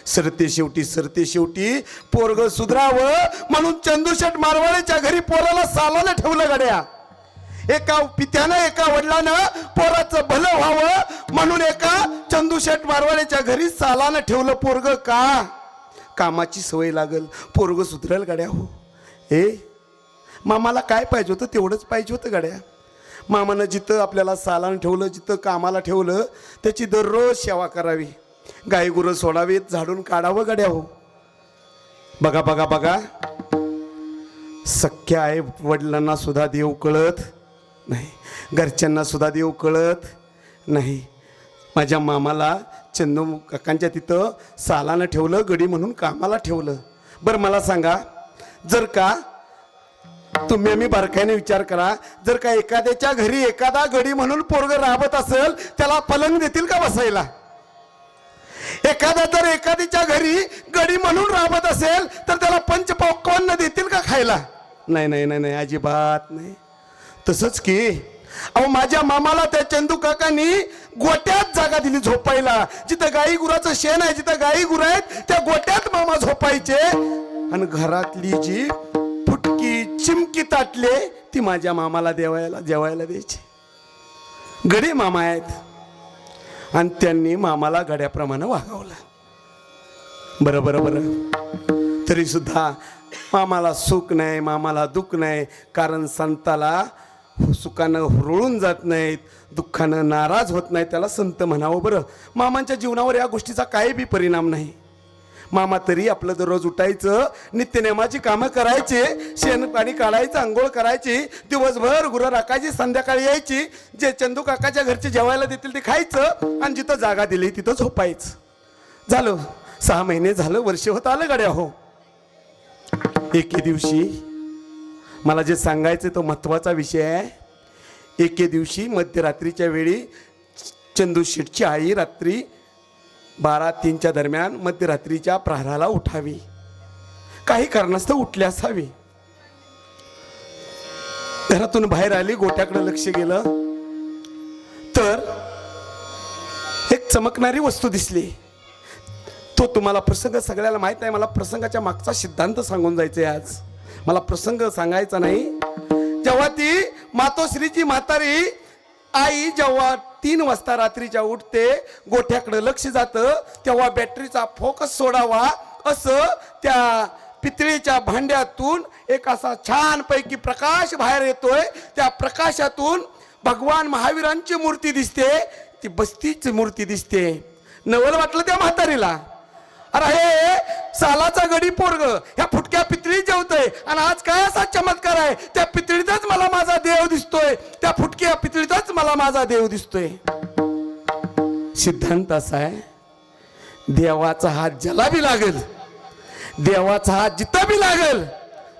सरते शेवटी पोरग सुधरावं म्हणून चंदूशेठ मारवाड्याच्या घरी पोराला सालाला ठेवलं गड्या. एका पित्यानं एका वडिलानं पोराचं भलं व्हावं म्हणून एका चंदूशेठ मारवाड्याच्या घरी सालानं ठेवलं पोरग. का? कामाची सवय लागल, पोरग सुधरेल गड्या. हो ए मामाला काय पाहिजे होतं तेवढंच पाहिजे होतं गड्या. मामानं जिथं आपल्याला सालानं ठेवलं, जिथं कामाला ठेवलं त्याची दररोज सेवा करावी, गाई गुरं सोडावीत, झाडून काढावं गड्या. हो बघा बघा बघा, सख्या आहे वडिलांना सुद्धा देव कळत नाही, घरच्यांना सुद्धा देव कळत नाही. माझ्या मामाला चंदू काकांच्या तिथं सालानं ठेवलं, गडी म्हणून कामाला ठेवलं. बरं मला सांगा, जर का तुम्ही आम्ही बारकाईने विचार करा, जर का एखाद्याच्या घरी एखादा गडी म्हणून पोरग राबत असेल त्याला पलंग देतील का बसायला? एखादा जर एखादीच्या घरी गडी म्हणून राबत असेल तर त्याला पंचपक्वान्न देतील का खायला? नाही नाही नाही नाही, अजिबात नाही. तसंच की अहो माझ्या मामाला त्या चंदू काकांनी गोट्यात जागा दिली झोपायला. जिथं गाई गुराचं शेण आहे, जिथं गाई गुरं आहेत त्या गोट्यात मामा झोपायचे. आणि घरातली जी फुटकी चिमकी ताटले ती माझ्या मामाला जेवायला द्यायची. गडी मामा आहेत आणि त्यांनी मामाला गड्याप्रमाणे वागवलं. बरं बरं बरं, तरी सुद्धा मामाला सुख नाही, मामाला दुःख नाही. कारण संताला सुखानं हुरळून जात नाहीत, दुःखानं नाराज होत नाही, त्याला संत म्हणावं. बरं मामांच्या जीवनावर या गोष्टीचा काही बी परिणाम नाही. मामा तरी आपलं दररोज उठायचं, नित्यनेमाची कामं करायचे, शेण पाणी काढायचं, आंघोळ करायची, दिवसभर गुरं राखायची, संध्याकाळी यायची, जे चंदू काकाच्या घरचे जेवायला देतील ते खायचं आणि जिथं जागा दिली तिथं झोपायचं. झालं 6 महिने झालं, वर्ष होत आलं गड्या. हो एके दिवशी मला जे सांगायचं तो महत्त्वाचा विषय आहे. एके दिवशी मध्यरात्रीच्या वेळी चंदूशेठची आई रात्री 12-3च्या दरम्यान मध्यरात्रीच्या प्रहराला उठावी, काही कारणास्तव उठली असावी. घरातून बाहेर आली, गोट्याकडे लक्ष गेलं तर एक चमकणारी वस्तू दिसली. तो तुम्हाला प्रसंग सगळ्याला माहित आहे. मला प्रसंगाच्या मागचा सिद्धांत सांगून जायचंय आज, मला प्रसंग सांगायचा नाही. जेव्हा ती मातोश्रीची म्हातारी आई जेव्हा 3 वाजता रात्रीच्या उठते, गोठ्याकडे लक्ष जातं, तेव्हा बॅटरीचा फोकस सोडावा असं त्या पितळेच्या भांड्यातून एक असा छानपैकी प्रकाश बाहेर येतोय. त्या प्रकाशातून भगवान महावीरांची मूर्ती दिसते, ती बस्तीची मूर्ती दिसते. नवल वाटलं त्या म्हातारीला, अरे हे सालाचा गडी पोरग ह्या फुटक्या पितळीत जेवतोय आणि आज काय असा चमत्कार आहे, त्या पितळीतच मला माझा देव दिसतोय, त्या फुटक्या पितळीतच मला माझा देव दिसतोय. सिद्धांत असा आहे, देवाचा हात ज्याला बी लागेल, देवाचा हात जिथं बी लागेल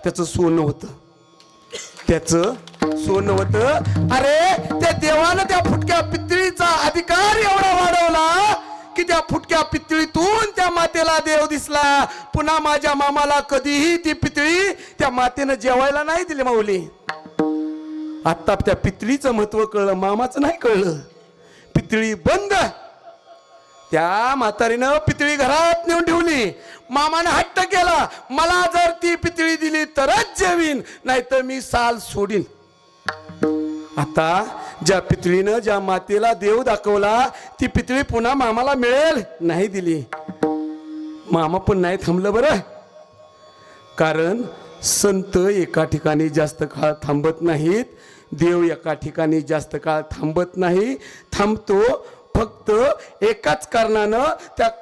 त्याचं सोनं होतं, त्याचं सोनं होतं. अरे त्या देवानं त्या फुटक्या पितळीचा अधिकार एवढा वाढवला की त्या फुटक्या पितळीतून त्या मातेला देव दिसला. पुन्हा माझ्या मामाला कधीही ती पितळी त्या मातेनं जेवायला नाही दिली माऊली. आता त्या पितळीचं महत्व कळलं, मामाचं नाही कळलं. पितळी बंद. त्या म्हातारीनं पितळी घरात नेऊन ठेवली. मामाने हट्ट केला, मला जर ती पितळी दिली तरच जेवीन, नाहीतर मी साल सोडीन. आता ज्या पितळीनं ज्या मातेला देव दाखवला ती पितळी पुन्हा मामाला मिळेल, नाही दिली. मामा पण नाही थांबलं. बरं, कारण संत एका ठिकाणी जास्त काळ थांबत नाहीत, देव एका ठिकाणी जास्त काळ थांबत नाही. थांबतो फक्त एकाच कारणानं, त्या